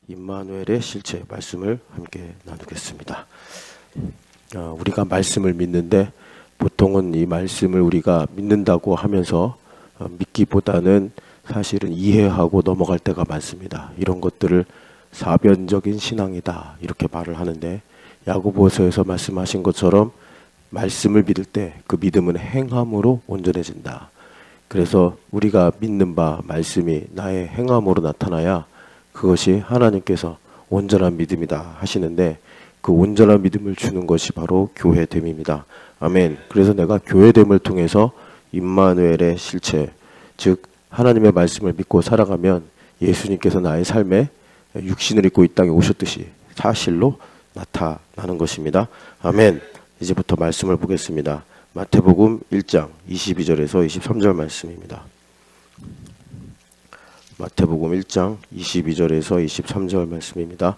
임마누엘의 실체 말씀을 함께 나누겠습니다. 우리가 말씀을 믿는데 보통은 이 말씀을 우리가 믿는다고 하면서 믿기보다는 사실은 이해하고 넘어갈 때가 많습니다. 이런 것들을 사변적인 신앙이다 이렇게 말을 하는데, 야고보서에서 말씀하신 것처럼 말씀을 믿을 때 그 믿음은 행함으로 온전해진다. 그래서 우리가 믿는 바 말씀이 나의 행함으로 나타나야 그것이 하나님께서 온전한 믿음이다 하시는데, 그 온전한 믿음을 주는 것이 바로 교회됨입니다. 아멘. 그래서 내가 교회됨을 통해서 임마누엘의 실체, 즉 하나님의 말씀을 믿고 살아가면 예수님께서 나의 삶에 육신을 입고 이 땅에 오셨듯이 사실로 나타나는 것입니다. 아멘. 이제부터 말씀을 보겠습니다. 마태복음 1장 22절에서 23절 말씀입니다. 마태복음 1장 22절에서 23절 말씀입니다.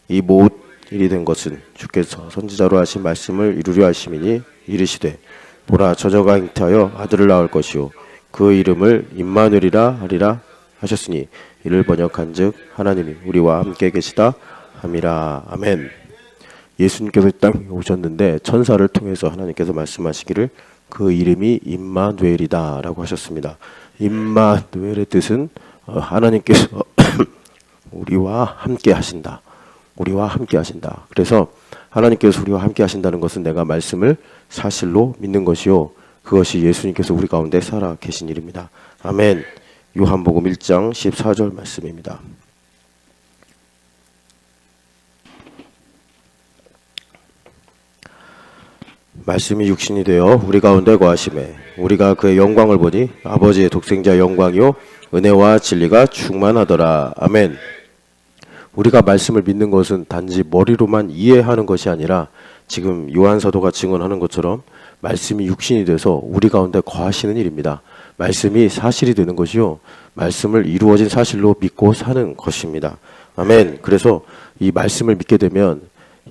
이 모든 일이 된 것은 주께서 선지자로 하신 말씀을 이루려 하심이니, 이르시되 보라, 저자가 잉태하여 아들을 낳을 것이요 그 이름을 임마누엘이라 하리라 하셨으니, 이를 번역한즉 하나님이 우리와 함께 계시다 함이라. 아멘. 예수님께서 이 땅에 오셨는데 천사를 통해서 하나님께서 말씀하시기를 그 이름이 임마누엘이다 라고 하셨습니다. 임마누엘의 뜻은 하나님께서 우리와 함께 하신다. 우리와 함께 하신다. 그래서 하나님께서 우리와 함께 하신다는 것은 내가 말씀을 사실로 믿는 것이요, 그것이 예수님께서 우리 가운데 살아 계신 일입니다. 아멘. 요한복음 1장 14절 말씀입니다. 말씀이 육신이 되어 우리 가운데 거하심에 우리가 그의 영광을 보니 아버지의 독생자 영광이요 은혜와 진리가 충만하더라. 아멘. 우리가 말씀을 믿는 것은 단지 머리로만 이해하는 것이 아니라 지금 요한 사도가 증언하는 것처럼 말씀이 육신이 돼서 우리 가운데 거하시는 일입니다. 말씀이 사실이 되는 것이요, 말씀을 이루어진 사실로 믿고 사는 것입니다. 아멘. 그래서 이 말씀을 믿게 되면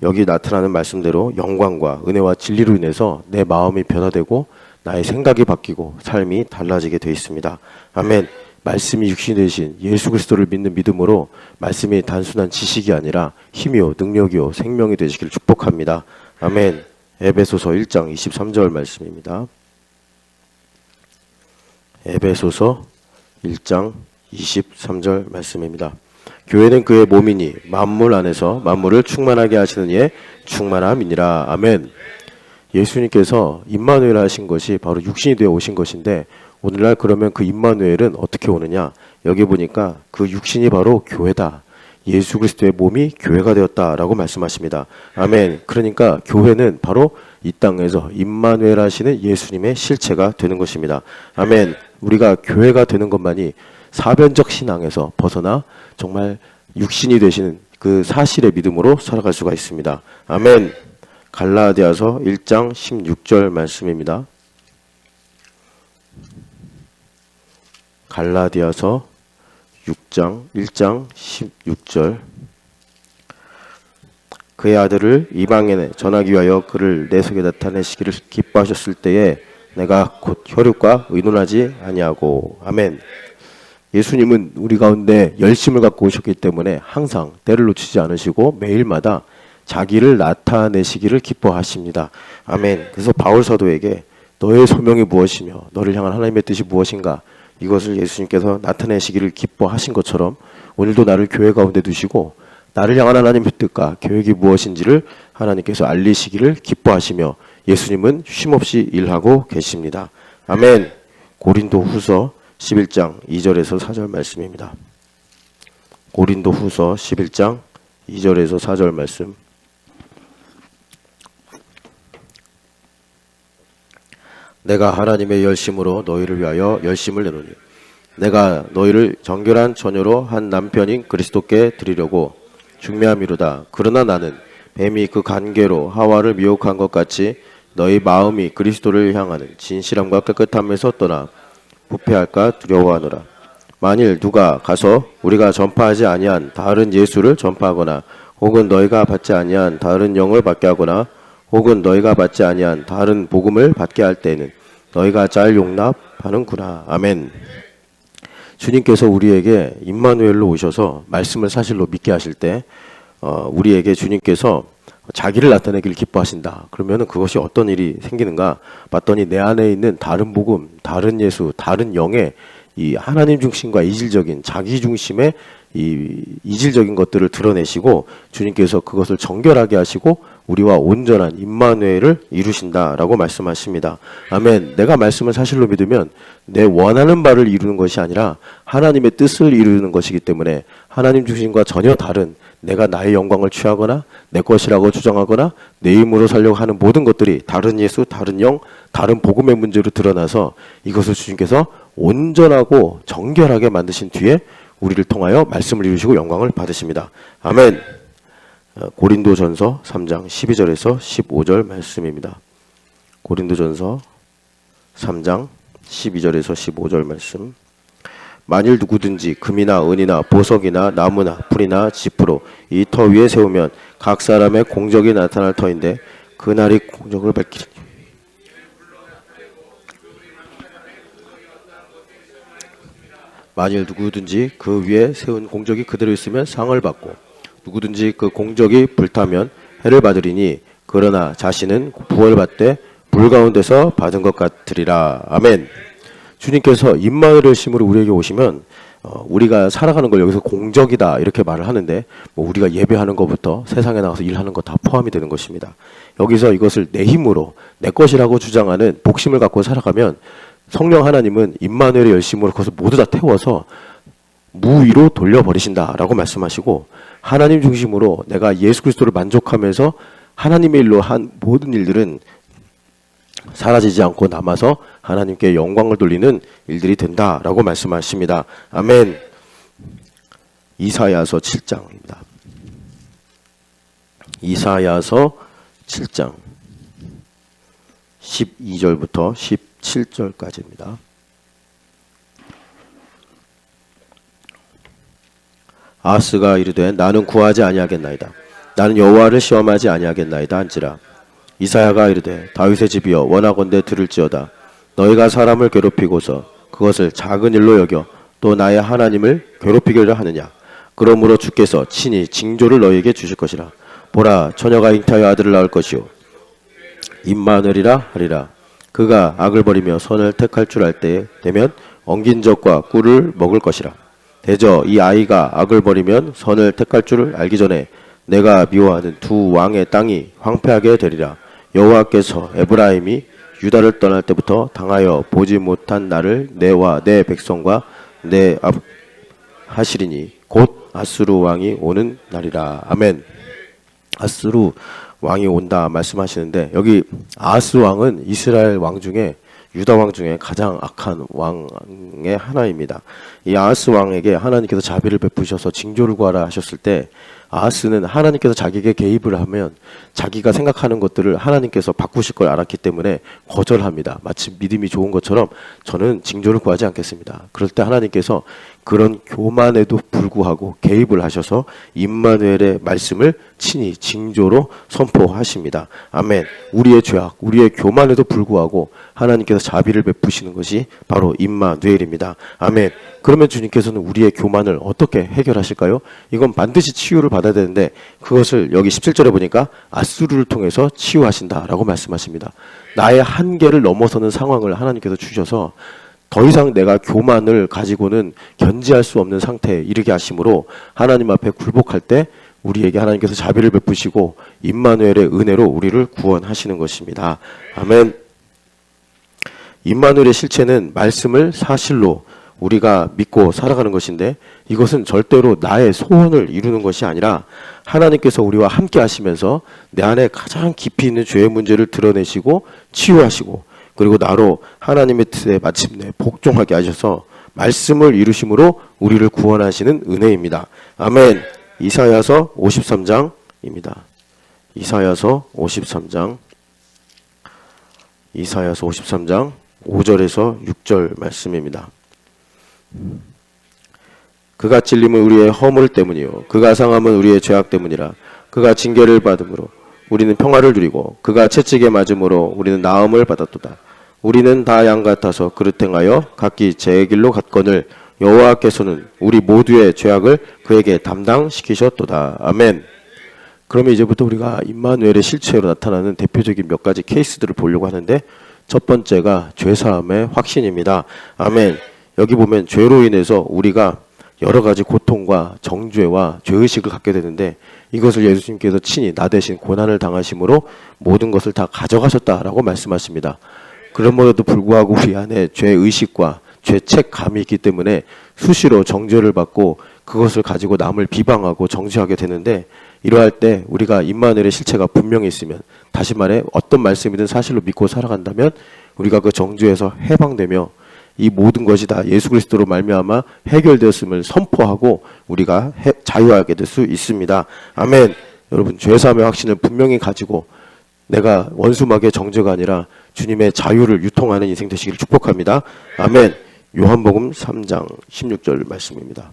여기 나타나는 말씀대로 영광과 은혜와 진리로 인해서 내 마음이 변화되고 나의 생각이 바뀌고 삶이 달라지게 되어 있습니다. 아멘. 말씀이 육신이 되신 예수 그리스도를 믿는 믿음으로 말씀이 단순한 지식이 아니라 힘이요 능력이요 생명이 되시길 축복합니다. 아멘. 에베소서 1장 23절 말씀입니다. 에베소서 1장 23절 말씀입니다. 교회는 그의 몸이니 만물 안에서 만물을 충만하게 하시는 이의 충만함이니라. 아멘. 예수님께서 임마누엘 하신 것이 바로 육신이 되어 오신 것인데, 오늘날 그러면 그 임마누엘은 어떻게 오느냐? 여기 보니까 그 육신이 바로 교회다. 예수 그리스도의 몸이 교회가 되었다라고 말씀하십니다. 아멘. 그러니까 교회는 바로 이 땅에서 임마누엘 하시는 예수님의 실체가 되는 것입니다. 아멘. 우리가 교회가 되는 것만이 사변적 신앙에서 벗어나 정말 육신이 되시는 그 사실의 믿음으로 살아갈 수가 있습니다. 아멘. 갈라디아서 1장 16절 말씀입니다. 갈라디아서 1장 16절. 그의 아들을 이방인에 전하기 위하여 그를 내 속에 나타내시기를 기뻐하셨을 때에 내가 곧 혈육과 의논하지 아니하고. 아멘. 예수님은 우리 가운데 열심을 갖고 오셨기 때문에 항상 때를 놓치지 않으시고 매일마다 자기를 나타내시기를 기뻐하십니다. 아멘. 그래서 바울 사도에게 너의 소명이 무엇이며 너를 향한 하나님의 뜻이 무엇인가, 이것을 예수님께서 나타내시기를 기뻐하신 것처럼 오늘도 나를 교회 가운데 두시고 나를 향한 하나님의 뜻과 계획이 무엇인지를 하나님께서 알리시기를 기뻐하시며 예수님은 쉼없이 일하고 계십니다. 아멘. 고린도 후서 11장 2절에서 4절 말씀입니다. 고린도 후서 11장 2절에서 4절 말씀. 내가 하나님의 열심으로 너희를 위하여 열심을 내노니 내가 너희를 정결한 처녀로 한 남편인 그리스도께 드리려고 중매함이로다. 그러나 나는 뱀이 그 간계로 하와를 미혹한 것 같이 너희 마음이 그리스도를 향하는 진실함과 깨끗함에서 떠나 부패할까 두려워하노라. 만일 누가 가서 우리가 전파하지 아니한 다른 예수를 전파하거나 혹은 너희가 받지 아니한 다른 영을 받게 하거나 혹은 너희가 받지 아니한 다른 복음을 받게 할 때에는 너희가 잘 용납하는구나. 아멘. 주님께서 우리에게 임마누엘로 오셔서 말씀을 사실로 믿게 하실 때 우리에게 주님께서 자기를 나타내기를 기뻐하신다. 그러면 그것이 어떤 일이 생기는가? 봤더니 내 안에 있는 다른 복음, 다른 예수, 다른 영의 이 하나님 중심과 이질적인 자기 중심의 이 이질적인 것들을 드러내시고 주님께서 그것을 정결하게 하시고 우리와 온전한 임마누엘을 이루신다라고 말씀하십니다. 아멘. 내가 말씀을 사실로 믿으면 내 원하는 바를 이루는 것이 아니라 하나님의 뜻을 이루는 것이기 때문에 하나님 중심과 전혀 다른 내가 나의 영광을 취하거나 내 것이라고 주장하거나 내 힘으로 살려고 하는 모든 것들이 다른 예수, 다른 영, 다른 복음의 문제로 드러나서 이것을 주님께서 온전하고 정결하게 만드신 뒤에 우리를 통하여 말씀을 이루시고 영광을 받으십니다. 아멘. 고린도전서 3장 12절에서 15절 말씀입니다. 고린도전서 3장 12절에서 15절 말씀. 만일 누구든지 금이나 은이나 보석이나 나무나 풀이나 지푸로 이 터 위에 세우면 각 사람의 공적이 나타날 터인데 그날이 공적을 밝히리. 만일 누구든지 그 위에 세운 공적이 그대로 있으면 상을 받고 누구든지 그 공적이 불타면 해를 받으리니 그러나 자신은 부활받되 불 가운데서 받은 것 같으리라. 아멘. 주님께서 임마누엘을 심으로 우리에게 오시면 우리가 살아가는 걸 여기서 공적이다 이렇게 말을 하는데 우리가 예배하는 것부터 세상에 나가서 일하는 거 다 포함이 되는 것입니다. 여기서 이것을 내 힘으로 내 것이라고 주장하는 복심을 갖고 살아가면 성령 하나님은 임마누엘의 열심으로 그것을 모두 다 태워서 무위로 돌려버리신다라고 말씀하시고 하나님 중심으로 내가 예수 그리스도를 만족하면서 하나님의 일로 한 모든 일들은 사라지지 않고 남아서 하나님께 영광을 돌리는 일들이 된다라고 말씀하십니다. 아멘. 이사야서 7장입니다. 이사야서 7장 12절부터 17절까지입니다. 아하스가 이르되 나는 구하지 아니하겠나이다. 나는 여호와를 시험하지 아니하겠나이다 한지라. 이사야가 이르되 다윗의 집이여 원하건대 들을지어다. 너희가 사람을 괴롭히고서 그것을 작은 일로 여겨 또 나의 하나님을 괴롭히기를 하느냐. 그러므로 주께서 친히 징조를 너희에게 주실 것이라. 보라 처녀가 잉태하여 아들을 낳을 것이요 임마누엘이라 하리라. 그가 악을 버리며 선을 택할 줄 알 때에 되면 엉긴 젖과 꿀을 먹을 것이라. 대저 이 아이가 악을 버리면 선을 택할 줄 알기 전에 내가 미워하는 두 왕의 땅이 황폐하게 되리라. 여호와께서 에브라임이 유다를 떠날 때부터 당하여 보지 못한 나를 내와 내 백성과 내 하시리니 곧 아수르 왕이 오는 날이라. 아멘. 아수르 왕이 온다 말씀하시는데 여기 아하스 왕은 이스라엘 왕 중에 유다 왕 중에 가장 악한 왕의 하나입니다. 이 아하스 왕에게 하나님께서 자비를 베푸셔서 징조를 구하라 하셨을 때 아하스는 하나님께서 자기에게 개입을 하면 자기가 생각하는 것들을 하나님께서 바꾸실 걸 알았기 때문에 거절합니다. 마치 믿음이 좋은 것처럼 저는 징조를 구하지 않겠습니다. 그럴 때 하나님께서 그런 교만에도 불구하고 개입을 하셔서 임마누엘의 말씀을 친히 징조로 선포하십니다. 아멘. 우리의 죄악, 우리의 교만에도 불구하고 하나님께서 자비를 베푸시는 것이 바로 임마누엘입니다. 아멘. 그러면 주님께서는 우리의 교만을 어떻게 해결하실까요? 이건 반드시 치유를 받아야 되는데 그것을 여기 17절에 보니까 아수르를 통해서 치유하신다라고 말씀하십니다. 나의 한계를 넘어서는 상황을 하나님께서 주셔서 더 이상 내가 교만을 가지고는 견지할 수 없는 상태에 이르게 하심으로 하나님 앞에 굴복할 때 우리에게 하나님께서 자비를 베푸시고 임마누엘의 은혜로 우리를 구원하시는 것입니다. 아멘. 임마누엘의 실체는 말씀을 사실로 우리가 믿고 살아가는 것인데 이것은 절대로 나의 소원을 이루는 것이 아니라 하나님께서 우리와 함께 하시면서 내 안에 가장 깊이 있는 죄의 문제를 드러내시고 치유하시고 그리고 나로 하나님의 뜻에 마침내 복종하게 하셔서 말씀을 이루심으로 우리를 구원하시는 은혜입니다. 아멘. 이사야서 53장입니다. 이사야서 53장 5절에서 6절 말씀입니다. 그가 찔림은 우리의 허물 때문이요 그가 상함은 우리의 죄악 때문이라. 그가 징계를 받음으로 우리는 평화를 누리고 그가 채찍에 맞음으로 우리는 나음을 받았도다. 우리는 다 양 같아서 그릇 행하여 각기 제 길로 갔거늘 여호와께서는 우리 모두의 죄악을 그에게 담당시키셨도다. 아멘. 그러면 이제부터 우리가 임마누엘의 실체로 나타나는 대표적인 몇 가지 케이스들을 보려고 하는데, 첫 번째가 죄사함의 확신입니다. 아멘. 여기 보면 죄로 인해서 우리가 여러 가지 고통과 정죄와 죄의식을 갖게 되는데, 이것을 예수님께서 친히 나 대신 고난을 당하심으로 모든 것을 다 가져가셨다라고 말씀하십니다. 그럼에도 불구하고 우리 안에 죄의식과 죄책감이 있기 때문에 수시로 정죄를 받고 그것을 가지고 남을 비방하고 정죄하게 되는데, 이러할 때 우리가 임마누엘의 실체가 분명히 있으면, 다시 말해 어떤 말씀이든 사실로 믿고 살아간다면 우리가 그 정죄에서 해방되며 이 모든 것이 다 예수 그리스도로 말미암아 해결되었음을 선포하고 우리가 자유하게 될 수 있습니다. 아멘. 여러분, 죄사함의 확신을 분명히 가지고 내가 원수막의 정죄가 아니라 주님의 자유를 유통하는 인생 되시기를 축복합니다. 아멘. 요한복음 3장 16절 말씀입니다.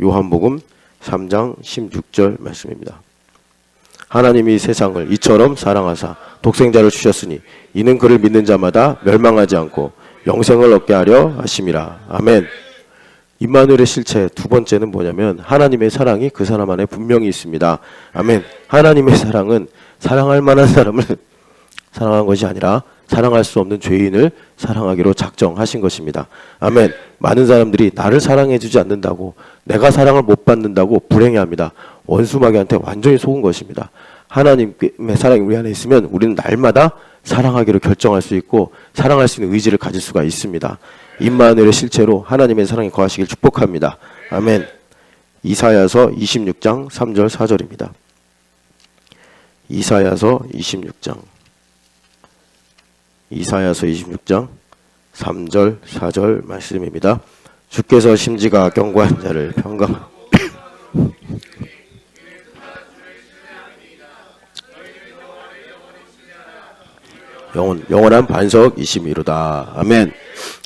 요한복음 3장 16절 말씀입니다. 하나님이 세상을 이처럼 사랑하사 독생자를 주셨으니 이는 그를 믿는 자마다 멸망하지 않고 영생을 얻게 하려 하심이라. 아멘. 임마누엘의 실체 두 번째는 뭐냐면, 하나님의 사랑이 그 사람 안에 분명히 있습니다. 아멘. 하나님의 사랑은 사랑할 만한 사람을 사랑한 것이 아니라 사랑할 수 없는 죄인을 사랑하기로 작정하신 것입니다. 아멘. 많은 사람들이 나를 사랑해주지 않는다고, 내가 사랑을 못 받는다고 불행해합니다. 원수마귀한테 완전히 속은 것입니다. 하나님의 사랑이 우리 안에 있으면 우리는 날마다 사랑하기로 결정할 수 있고 사랑할 수 있는 의지를 가질 수가 있습니다. 임마누엘의 실체로 하나님의 사랑이 거하시길 축복합니다. 아멘. 이사야서 26장 3절 4절입니다. 이사야서 26장 3절 4절 말씀입니다. 주께서 심지가 견고한 자를 평강 영원한 반석이심이로다. 아멘.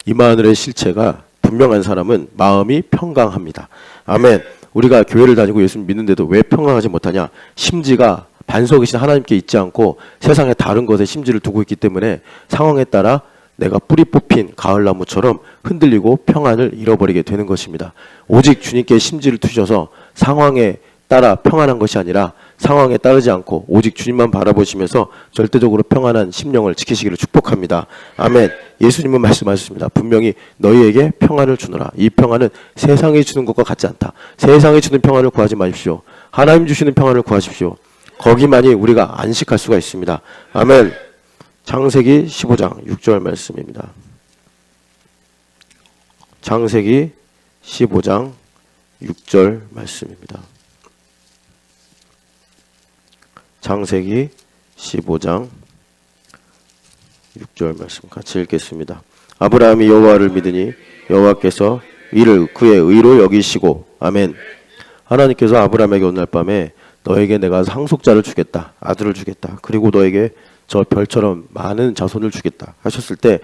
임마누엘의 실체가 분명한 사람은 마음이 평강합니다. 아멘. 우리가 교회를 다니고 예수님 믿는데도 왜 평강하지 못하냐? 심지가 반석이신 하나님께 있지 않고 세상의 다른 것에 심지를 두고 있기 때문에 상황에 따라 내가 뿌리 뽑힌 가을나무처럼 흔들리고 평안을 잃어버리게 되는 것입니다. 오직 주님께 심지를 두셔서 상황에 따라 평안한 것이 아니라 상황에 따르지 않고 오직 주님만 바라보시면서 절대적으로 평안한 심령을 지키시기를 축복합니다. 아멘. 예수님은 말씀하셨습니다. 분명히 너희에게 평안을 주노라. 이 평안은 세상이 주는 것과 같지 않다. 세상이 주는 평안을 구하지 마십시오. 하나님 주시는 평안을 구하십시오. 거기만이 우리가 안식할 수가 있습니다. 아멘. 창세기 15장 6절 말씀입니다. 창세기 15장 6절 말씀입니다. 창세기 15장 6절 말씀 같이 읽겠습니다. 아브라함이 여호와를 믿으니 여호와께서 이를 그의 의로 여기시고. 아멘. 하나님께서 아브라함에게 오늘 밤에 너에게 내가 상속자를 주겠다, 아들을 주겠다, 그리고 너에게 저 별처럼 많은 자손을 주겠다 하셨을 때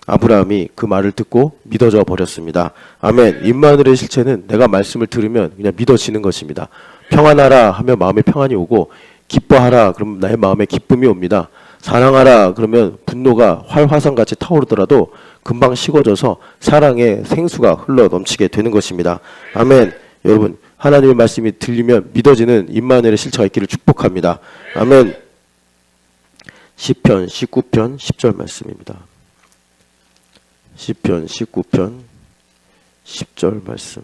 아브라함이 그 말을 듣고 믿어져 버렸습니다. 아멘. 임마누엘의 실체는 내가 말씀을 들으면 그냥 믿어지는 것입니다. 평안하라 하면 마음에 평안이 오고, 기뻐하라 그러면 나의 마음에 기쁨이 옵니다. 사랑하라 그러면 분노가 활화산같이 타오르더라도 금방 식어져서 사랑의 생수가 흘러 넘치게 되는 것입니다. 아멘. 여러분, 하나님의 말씀이 들리면 믿어지는 임마누엘의 실체가 있기를 축복합니다. 아멘. 시편 19편 10절 말씀입니다. 시편 19편 10절 말씀.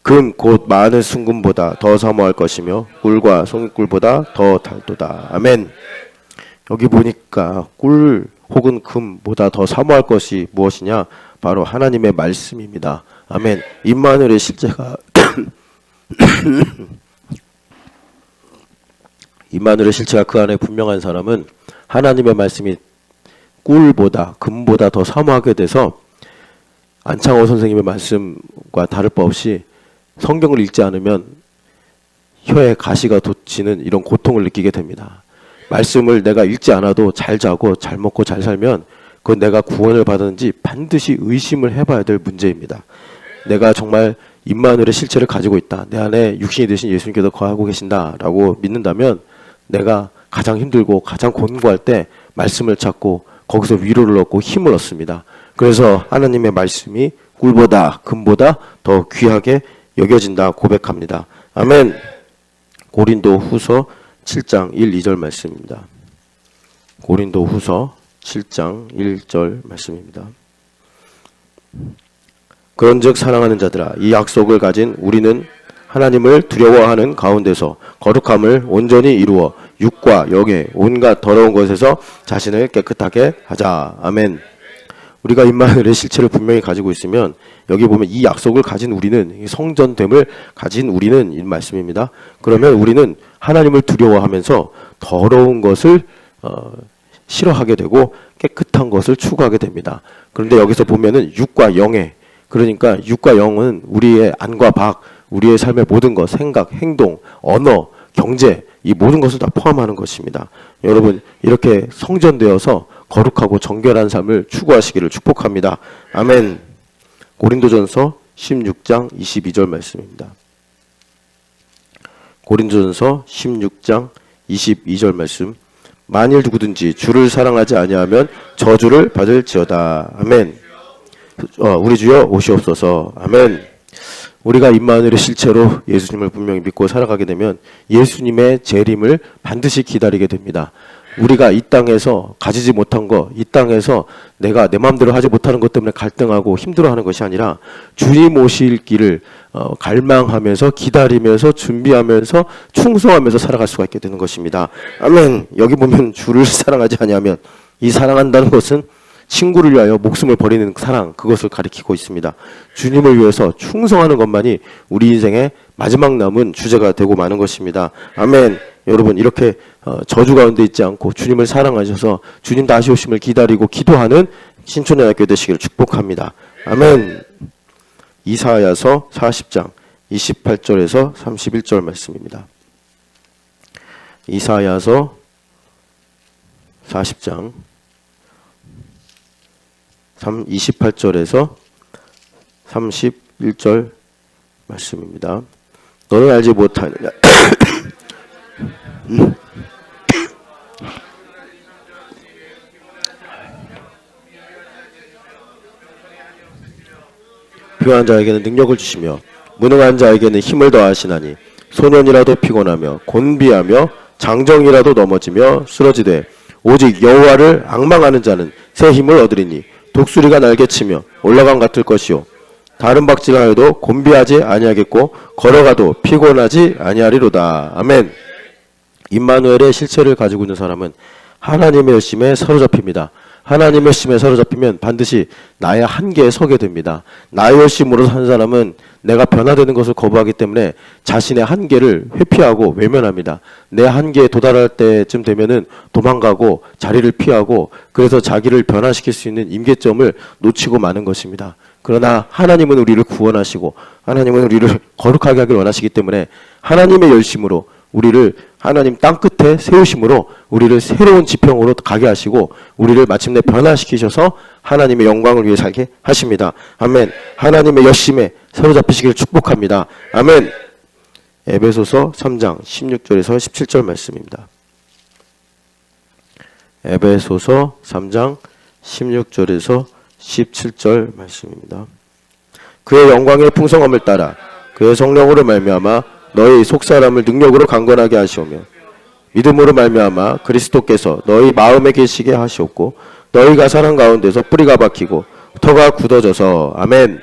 금 곧 많은 순금보다 더 사모할 것이며 꿀과 송이꿀보다 더 달도다. 아멘. 여기 보니까 꿀 혹은 금보다 더 사모할 것이 무엇이냐? 바로 하나님의 말씀입니다. 아멘. 임마누엘의 실체가 임마누엘의 실체가 그 안에 분명한 사람은 하나님의 말씀이 꿀보다 금보다 더 사모하게 돼서 안창호 선생님의 말씀과 다를 바 없이 성경을 읽지 않으면 혀에 가시가 돋치는 이런 고통을 느끼게 됩니다. 말씀을 내가 읽지 않아도 잘 자고 잘 먹고 잘 살면 그건 내가 구원을 받았는지 반드시 의심을 해봐야 될 문제입니다. 내가 정말 임마누엘의 실체를 가지고 있다, 내 안에 육신이 되신 예수님께서 거하고 계신다라고 믿는다면 내가 가장 힘들고 가장 곤고할 때 말씀을 찾고 거기서 위로를 얻고 힘을 얻습니다. 그래서 하나님의 말씀이 꿀보다 금보다 더 귀하게 여겨진다 고백합니다. 아멘. 고린도 후서 7장 1, 2절 말씀입니다. 고린도 후서 7장 1절 말씀입니다. 그런즉 사랑하는 자들아, 이 약속을 가진 우리는 하나님을 두려워하는 가운데서 거룩함을 온전히 이루어 육과 영의 온갖 더러운 것에서 자신을 깨끗하게 하자. 아멘. 우리가 임마누엘의 실체를 분명히 가지고 있으면 여기 보면 이 약속을 가진 우리는, 이 성전됨을 가진 우리는 이 말씀입니다. 그러면 우리는 하나님을 두려워하면서 더러운 것을 싫어하게 되고 깨끗한 것을 추구하게 됩니다. 그런데 여기서 보면은 육과 영의, 그러니까 육과 영은 우리의 안과 밖, 우리의 삶의 모든 것, 생각, 행동, 언어, 경제, 이 모든 것을 다 포함하는 것입니다. 여러분, 이렇게 성전되어서 거룩하고 정결한 삶을 추구하시기를 축복합니다. 아멘. 고린도전서 16장 22절 말씀입니다. 고린도전서 16장 22절 말씀. 만일 누구든지 주를 사랑하지 아니하면 저주를 받을지어다. 아멘. 우리 주여 오시옵소서. 아멘. 우리가 임마누엘의 실체로 예수님을 분명히 믿고 살아가게 되면 예수님의 재림을 반드시 기다리게 됩니다. 우리가 이 땅에서 가지지 못한 것, 이 땅에서 내가 내 마음대로 하지 못하는 것 때문에 갈등하고 힘들어하는 것이 아니라 주님 오실 길을 갈망하면서 기다리면서 준비하면서 충성하면서 살아갈 수가 있게 되는 것입니다. 아멘. 여기 보면 주를 사랑하지 아니하면, 이 사랑한다는 것은 친구를 위하여 목숨을 버리는 사랑, 그것을 가리키고 있습니다. 주님을 위해서 충성하는 것만이 우리 인생의 마지막 남은 주제가 되고 마는 것입니다. 아멘. 여러분, 이렇게 저주 가운데 있지 않고 주님을 사랑하셔서 주님 다시 오심을 기다리고 기도하는 신촌대학교 되시기를 축복합니다. 아멘. 이사야서 40장 28절에서 31절 말씀입니다. 이사야서 40장 28절에서 31절 말씀입니다. 너는 알지 못하느냐. 필요한 자에게는 능력을 주시며 무능한 자에게는 힘을 더하시나니 소년이라도 피곤하며 곤비하며 장정이라도 넘어지며 쓰러지되 오직 여호와를 앙망하는 자는 새 힘을 얻으리니 독수리가 날개치며 올라감 같을 것이요 다른 박질하여도 곤비하지 아니하겠고 걸어가도 피곤하지 아니하리로다. 아멘. 임마누엘의 실체를 가지고 있는 사람은 하나님의 열심에 사로잡힙니다. 하나님의 열심에 사로잡히면 반드시 나의 한계에 서게 됩니다. 나의 열심으로 산 사람은 내가 변화되는 것을 거부하기 때문에 자신의 한계를 회피하고 외면합니다. 내 한계에 도달할 때쯤 되면은 도망가고 자리를 피하고, 그래서 자기를 변화시킬 수 있는 임계점을 놓치고 마는 것입니다. 그러나 하나님은 우리를 구원하시고 하나님은 우리를 거룩하게 하길 원하시기 때문에 하나님의 열심으로 우리를 하나님 땅끝에 세우심으로 우리를 새로운 지평으로 가게 하시고 우리를 마침내 변화시키셔서 하나님의 영광을 위해 살게 하십니다. 아멘. 하나님의 열심에 사로잡히시기를 축복합니다. 아멘. 에베소서 3장 16절에서 17절 말씀입니다. 에베소서 3장 16절에서 17절 말씀입니다. 그의 영광의 풍성함을 따라 그의 성령으로 말미암아 너희 속사람을 능력으로 강건하게 하시오며 믿음으로 말미암아 그리스도께서 너희 마음에 계시게 하시옵고 너희가 사랑 가운데서 뿌리가 박히고 터가 굳어져서. 아멘.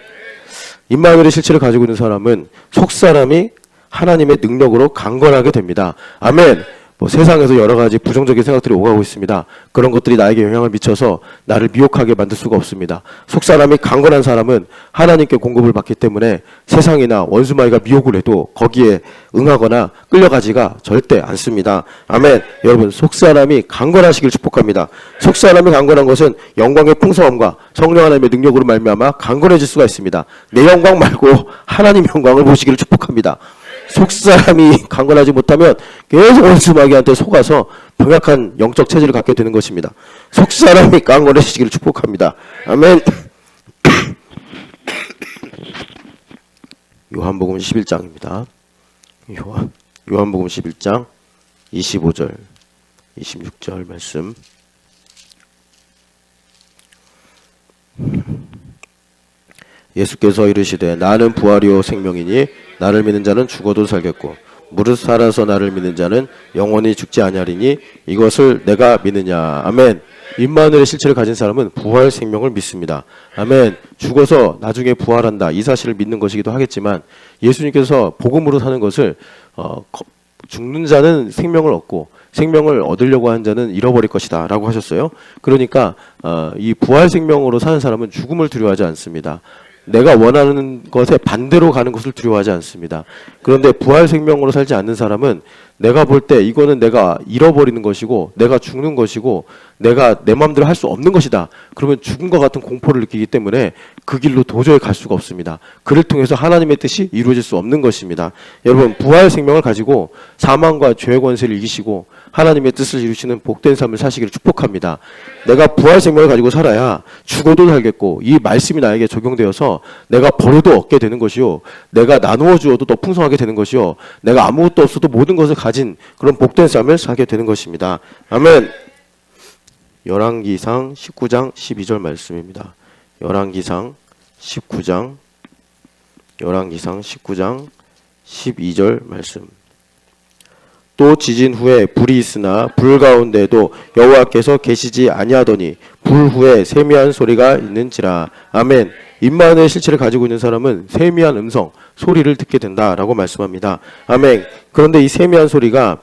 임마누엘의 실체를 가지고 있는 사람은 속사람이 하나님의 능력으로 강건하게 됩니다. 아멘. 세상에서 여러 가지 부정적인 생각들이 오가고 있습니다. 그런 것들이 나에게 영향을 미쳐서 나를 미혹하게 만들 수가 없습니다. 속사람이 강건한 사람은 하나님께 공급을 받기 때문에 세상이나 원수마귀가 미혹을 해도 거기에 응하거나 끌려가지가 절대 않습니다. 아멘. 여러분, 속사람이 강건하시길 축복합니다. 속사람이 강건한 것은 영광의 풍성함과 성령 하나님의 능력으로 말미암아 강건해질 수가 있습니다. 내 영광 말고 하나님 영광을 보시기를 축복합니다. 속사람이 강건하지 못하면 계속 원수마귀한테 속아서 병약한 영적 체질을 갖게 되는 것입니다. 속사람이 강건해지기를 축복합니다. 아멘. 요한복음 11장입니다. 요한복음 11장 25절 26절 말씀. 예수께서 이르시되 나는 부활이요 생명이니 나를 믿는 자는 죽어도 살겠고 무릇 살아서 나를 믿는 자는 영원히 죽지 아니하리니 이것을 내가 믿느냐. 아멘. 임마누엘의 실체를 가진 사람은 부활 생명을 믿습니다. 아멘. 죽어서 나중에 부활한다, 이 사실을 믿는 것이기도 하겠지만 예수님께서 복음으로 사는 것을 죽는 자는 생명을 얻고 생명을 얻으려고 하는 자는 잃어버릴 것이다 라고 하셨어요. 그러니까 이 부활 생명으로 사는 사람은 죽음을 두려워하지 않습니다. 내가 원하는 것에 반대로 가는 것을 두려워하지 않습니다. 그런데 부활 생명으로 살지 않는 사람은 내가 볼 때 이거는 내가 잃어버리는 것이고 내가 죽는 것이고 내가 내 마음대로 할 수 없는 것이다. 그러면 죽음과 같은 공포를 느끼기 때문에 그 길로 도저히 갈 수가 없습니다. 그를 통해서 하나님의 뜻이 이루어질 수 없는 것입니다. 여러분, 부활 생명을 가지고 사망과 죄의 권세를 이기시고 하나님의 뜻을 이루시는 복된 삶을 사시기를 축복합니다. 내가 부활 생명을 가지고 살아야 죽어도 살겠고 이 말씀이 나에게 적용되어서 내가 버려도 얻게 되는 것이요, 내가 나누어 주어도 더 풍성하게 되는 것이요, 내가 아무것도 없어도 모든 것을 가진 그런 복된 삶을 살게 되는 것입니다. 아멘. 열왕기상 19장 12절 말씀입니다. 열왕기상 19장 12절 말씀. 또 지진 후에 불이 있으나 불 가운데도 여호와께서 계시지 아니하더니 불 후에 세미한 소리가 있는지라. 아멘. 임마누엘 실체를 가지고 있는 사람은 세미한 음성, 소리를 듣게 된다라고 말씀합니다. 아멘. 그런데 이 세미한 소리가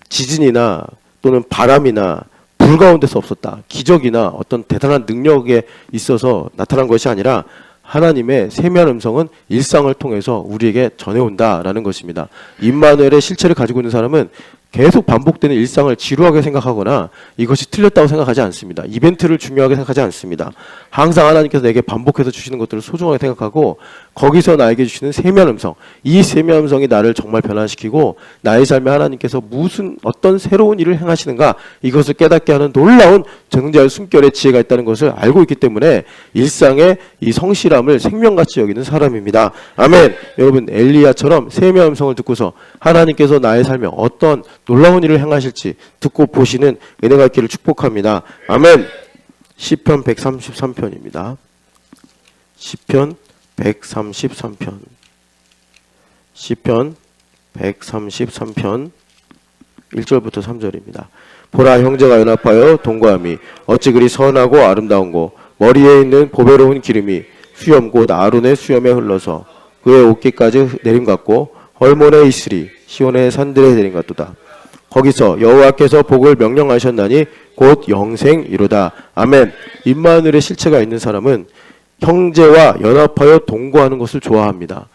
지진이나 또는 바람이나 불 가운데서 없었다, 기적이나 어떤 대단한 능력에 있어서 나타난 것이 아니라 하나님의 세미한 음성은 일상을 통해서 우리에게 전해온다라는 것입니다. 임마누엘의 실체를 가지고 있는 사람은 계속 반복되는 일상을 지루하게 생각하거나 이것이 틀렸다고 생각하지 않습니다. 이벤트를 중요하게 생각하지 않습니다. 항상 하나님께서 내게 반복해서 주시는 것들을 소중하게 생각하고 거기서 나에게 주시는 세미한 음성, 이 세미한 음성이 나를 정말 변화시키고 나의 삶에 하나님께서 어떤 새로운 일을 행하시는가, 이것을 깨닫게 하는 놀라운 전능자의 숨결의 지혜가 있다는 것을 알고 있기 때문에 일상의 이 성실함을 생명같이 여기는 사람입니다. 아멘. 여러분, 엘리야처럼 세미한 음성을 듣고서 하나님께서 나의 삶에 어떤 놀라운 일을 행하실지 듣고 보시는 은혜가 있기를 축복합니다. 아멘. 시편 133편입니다. 시편 133편. 시편 133편 1절부터 3절입니다. 보라, 형제가 연합하여 동거함이 어찌 그리 선하고 아름다운고, 머리에 있는 보배로운 기름이 수염 곧 아론의 수염에 흘러서 그의 옷깃까지 내림 같고 헐몬에 있으리 시온의 산들에 내림 같도다. 거기서 여호와께서 복을 명령하셨나니 곧 영생이로다. 아멘. 임마누엘의 실체가 있는 사람은 형제와 연합하여 동거하는 것을 좋아합니다.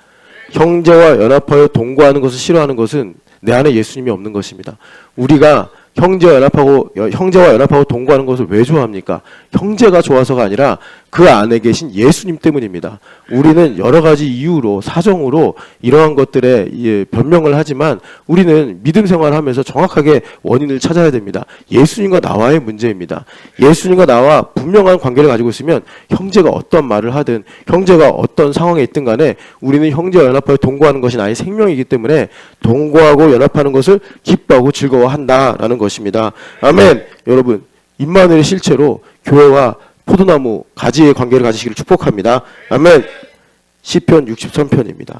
형제와 연합하여 동거하는 것을 싫어하는 것은 내 안에 예수님이 없는 것입니다. 우리가 형제와 연합하고 동거하는 것을 왜 좋아합니까? 형제가 좋아서가 아니라 그 안에 계신 예수님 때문입니다. 우리는 여러 가지 이유로, 사정으로 이러한 것들에 변명을 하지만 우리는 믿음 생활하면서 정확하게 원인을 찾아야 됩니다. 예수님과 나와의 문제입니다. 예수님과 나와 분명한 관계를 가지고 있으면 형제가 어떤 말을 하든, 형제가 어떤 상황에 있든 간에 우리는 형제와 연합하여 동거하는 것이 나의 생명이기 때문에 동거하고 연합하는 것을 기뻐하고 즐거워한다라는 것입니다. 아멘. 여러분, 임마누엘의 실체로 교회와 포도나무 가지의 관계를 가지시기를 축복합니다. 아멘. 시편 63편입니다.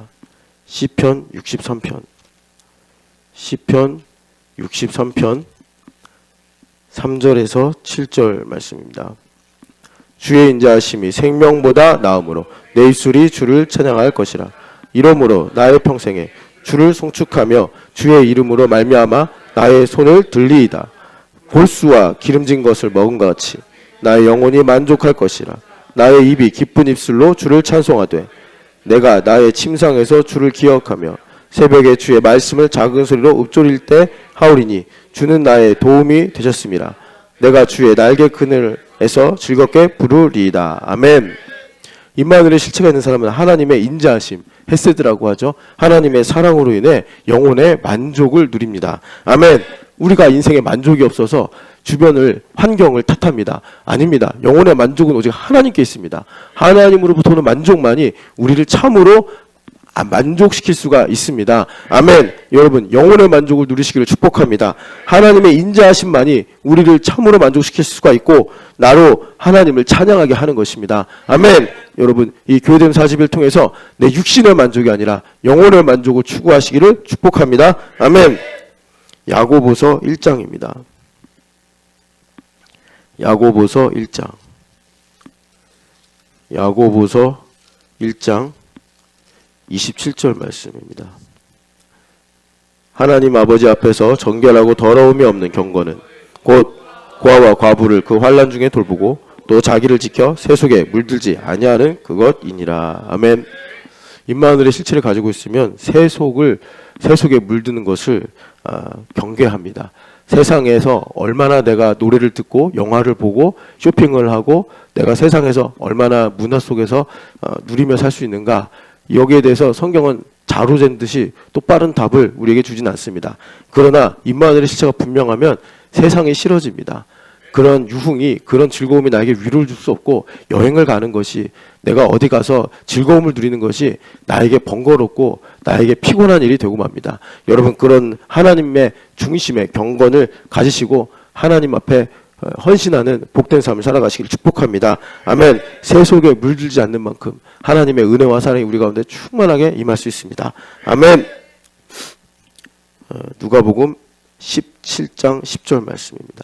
시편 63편. 시편 63편 3절에서 7절 말씀입니다. 주의 인자하심이 생명보다 나음으로 내 입술이 주를 찬양할 것이라. 이러므로 나의 평생에 주를 송축하며 주의 이름으로 말미암아 나의 손을 들리이다. 골수와 기름진 것을 먹은 것 같이 나의 영혼이 만족할 것이라. 나의 입이 기쁜 입술로 주를 찬송하되 내가 나의 침상에서 주를 기억하며 새벽에 주의 말씀을 작은 소리로 읊조릴 때 하오리니 주는 나의 도움이 되셨음이라. 내가 주의 날개 그늘에서 즐겁게 부르리이다. 아멘. 임마누엘의 실체가 있는 사람은 하나님의 인자하심, 헤세드라고 하죠. 하나님의 사랑으로 인해 영혼의 만족을 누립니다. 아멘. 우리가 인생에 만족이 없어서 주변을, 환경을 탓합니다. 아닙니다. 영혼의 만족은 오직 하나님께 있습니다. 하나님으로부터 오는 만족만이 우리를 참으로 만족시킬 수가 있습니다. 아멘. 여러분 영혼의 만족을 누리시기를 축복합니다. 하나님의 인자하심만이 우리를 참으로 만족시킬 수가 있고 나로 하나님을 찬양하게 하는 것입니다. 아멘. 여러분 이 교회됨 40일 통해서 내 육신의 만족이 아니라 영혼의 만족을 추구하시기를 축복합니다. 아멘. 야고보서 1장입니다. 야고보서 1장. 야고보서 1장 27절 말씀입니다. 하나님 아버지 앞에서 정결하고 더러움이 없는 경건은 곧 고아와 과부를 그 환난 중에 돌보고 또 자기를 지켜 새 속에 물들지 아니하는 그것이니라. 아멘. 임마누엘의 실체를 가지고 있으면 새 속에 물드는 것을 경계합니다. 세상에서 얼마나 내가 노래를 듣고 영화를 보고 쇼핑을 하고 내가 세상에서 얼마나 문화 속에서 누리며 살 수 있는가, 여기에 대해서 성경은 자로잰 듯이 똑바른 답을 우리에게 주진 않습니다. 그러나 임마누엘의 실체가 분명하면 세상이 싫어집니다. 그런 유흥이, 그런 즐거움이 나에게 위로를 줄 수 없고, 여행을 가는 것이, 내가 어디 가서 즐거움을 누리는 것이 나에게 번거롭고 나에게 피곤한 일이 되고 맙니다. 여러분 그런 하나님의 중심의 경건을 가지시고 하나님 앞에 헌신하는 복된 삶을 살아가시기를 축복합니다. 아멘. 새 속에 물들지 않는 만큼 하나님의 은혜와 사랑이 우리 가운데 충만하게 임할 수 있습니다. 아멘. 누가복음 17장 10절 말씀입니다.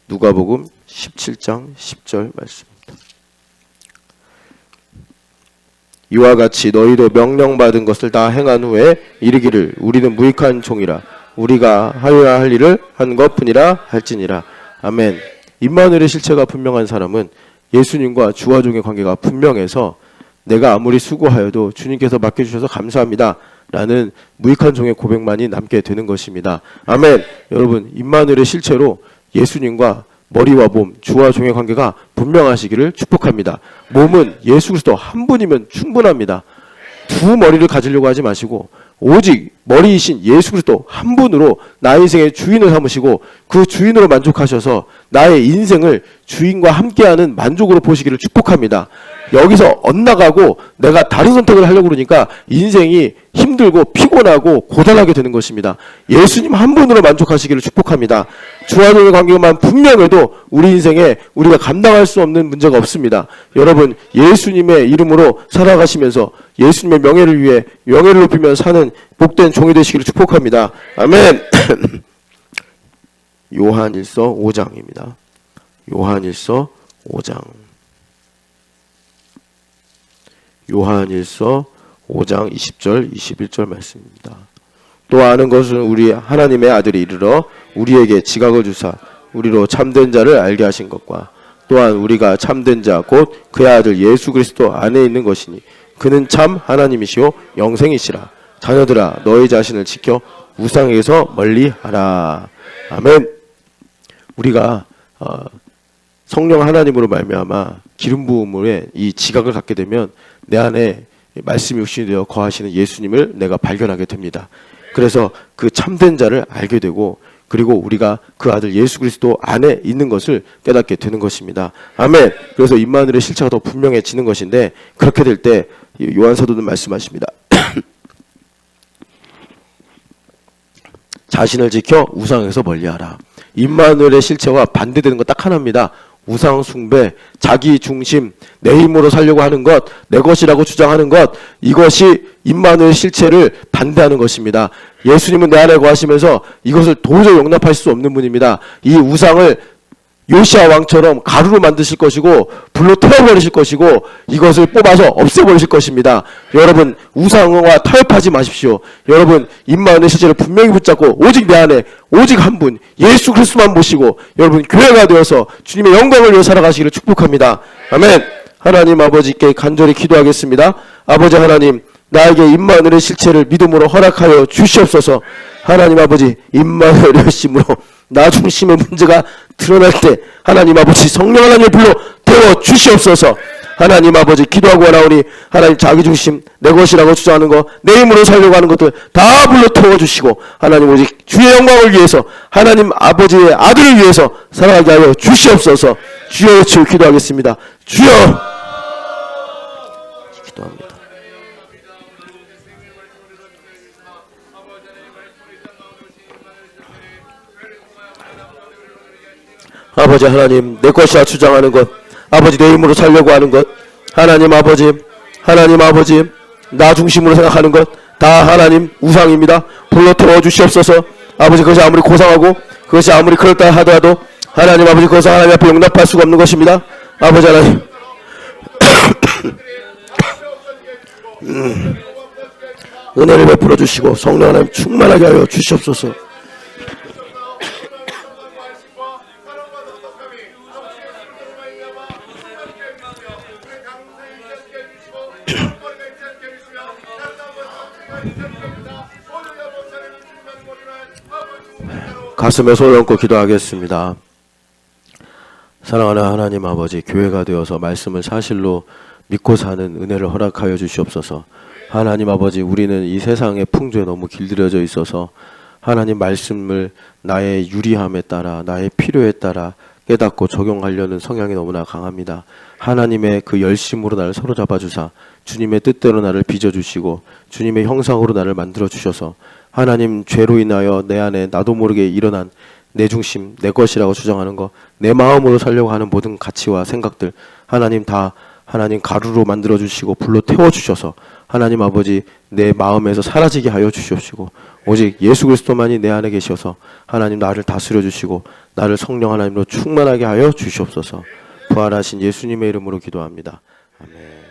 누가복음 17장 10절 말씀입니다. 이와 같이 너희도 명령받은 것을 다 행한 후에 이르기를 우리는 무익한 종이라 우리가 하여야 할 일을 한 것뿐이라 할지니라. 아멘. 임마누엘의 실체가 분명한 사람은 예수님과 주와 종의 관계가 분명해서 내가 아무리 수고하여도 주님께서 맡겨주셔서 감사합니다 라는 무익한 종의 고백만이 남게 되는 것입니다. 아멘. 여러분 임마누엘의 실체로 예수님과 머리와 몸, 주와 종의 관계가 분명하시기를 축복합니다. 몸은 예수 그리스도 한 분이면 충분합니다. 두 머리를 가지려고 하지 마시고 오직 머리이신 예수 그리스도 한 분으로 나의 인생의 주인을 삼으시고 그 주인으로 만족하셔서 나의 인생을 주인과 함께하는 만족으로 보시기를 축복합니다. 여기서 엇나가고 내가 다른 선택을 하려고 그러니까 인생이 힘들고 피곤하고 고단하게 되는 것입니다. 예수님 한 분으로 만족하시기를 축복합니다. 주와 종의 관계만 분명해도 우리 인생에 우리가 감당할 수 없는 문제가 없습니다. 여러분 예수님의 이름으로 살아가시면서 예수님의 명예를 위해 명예를 높이며 사는 복된 종이 되시기를 축복합니다. 아멘. 요한일서 5장입니다. 요한일서 5장. 요한일서 5장 20절 21절 말씀입니다. 또 아는 것은 우리 하나님의 아들이 이르러 우리에게 지각을 주사 우리로 참된 자를 알게 하신 것과 또한 우리가 참된 자 곧 그의 아들 예수 그리스도 안에 있는 것이니 그는 참 하나님이시오 영생이시라. 자녀들아 너희 자신을 지켜 우상에게서 멀리하라. 아멘. 우리가 성령 하나님으로 말미암아 기름 부음에 이 지각을 갖게 되면 내 안에 말씀이 육신이 되어 거하시는 예수님을 내가 발견하게 됩니다. 그래서 그 참된 자를 알게 되고 그리고 우리가 그 아들 예수 그리스도 안에 있는 것을 깨닫게 되는 것입니다. 아멘. 그래서 임마누엘의 실체가 더 분명해지는 것인데 그렇게 될 때 요한 사도는 말씀하십니다. 자신을 지켜 우상에서 멀리하라. 임마누엘의 실체와 반대되는 것 딱 하나입니다. 우상 숭배, 자기 중심, 내 힘으로 살려고 하는 것, 내 것이라고 주장하는 것, 이것이 임마누엘 실체를 반대하는 것입니다. 예수님은 내 안에 거하시면서 이것을 도저히 용납할 수 없는 분입니다. 이 우상을 요시아 왕처럼 가루로 만드실 것이고 불로 태워버리실 것이고 이것을 뽑아서 없애버리실 것입니다. 여러분 우상과 타협하지 마십시오. 여러분 임마누엘 실체를 분명히 붙잡고 오직 내 안에 오직 한 분 예수 그리스도만 모시고 여러분 교회가 되어서 주님의 영광을 위해 살아가시기를 축복합니다. 아멘. 하나님 아버지께 간절히 기도하겠습니다. 아버지 하나님 나에게 임마누엘의 실체를 믿음으로 허락하여 주시옵소서. 하나님 아버지 임마누엘의 열심으로 나 중심의 문제가 드러날 때 하나님 아버지 성령 하나님을 불러 태워 주시옵소서. 하나님 아버지 기도하고 원하오니 하나님 자기 중심 내 것이라고 주장하는 거 내 힘으로 살려고 하는 것들 다 불러 태워 주시고 하나님 오직 주의 영광을 위해서 하나님 아버지의 아들을 위해서 살아가게 하여 주시옵소서. 주여 외쳐 기도하겠습니다. 주여 기도합니다. 아버지 하나님, 내 것이라 주장하는 것, 아버지 내 힘으로 살려고 하는 것, 하나님 아버지, 나 중심으로 생각하는 것 다 하나님 우상입니다. 불로 태워 주시옵소서. 아버지 그것이 아무리 고상하고 그것이 아무리 그렇다 하더라도 하나님 아버지 그것은 하나님 앞에 용납할 수가 없는 것입니다. 아버지 하나님 은혜를 베풀어 주시고 성령 하나님 충만하게 하여 주시옵소서. 가슴에 손을 얹고 기도하겠습니다. 사랑하는 하나님 아버지, 교회가 되어서 말씀을 사실로 믿고 사는 은혜를 허락하여 주시옵소서. 하나님 아버지, 우리는 이 세상의 풍조에 너무 길들여져 있어서 하나님 말씀을 나의 유리함에 따라, 나의 필요에 따라 깨닫고 적용하려는 성향이 너무나 강합니다. 하나님의 그 열심으로 나를 사로잡아 주사 주님의 뜻대로 나를 빚어주시고 주님의 형상으로 나를 만들어 주셔서 하나님 죄로 인하여 내 안에 나도 모르게 일어난 내 중심, 내 것이라고 주장하는 것, 내 마음으로 살려고 하는 모든 가치와 생각들 하나님 다 하나님 가루로 만들어 주시고 불로 태워 주셔서 하나님 아버지 내 마음에서 사라지게 하여 주시옵시고 오직 예수 그리스도만이 내 안에 계셔서 하나님 나를 다스려 주시고 나를 성령 하나님으로 충만하게 하여 주시옵소서. 부활하신 예수님의 이름으로 기도합니다. 아멘.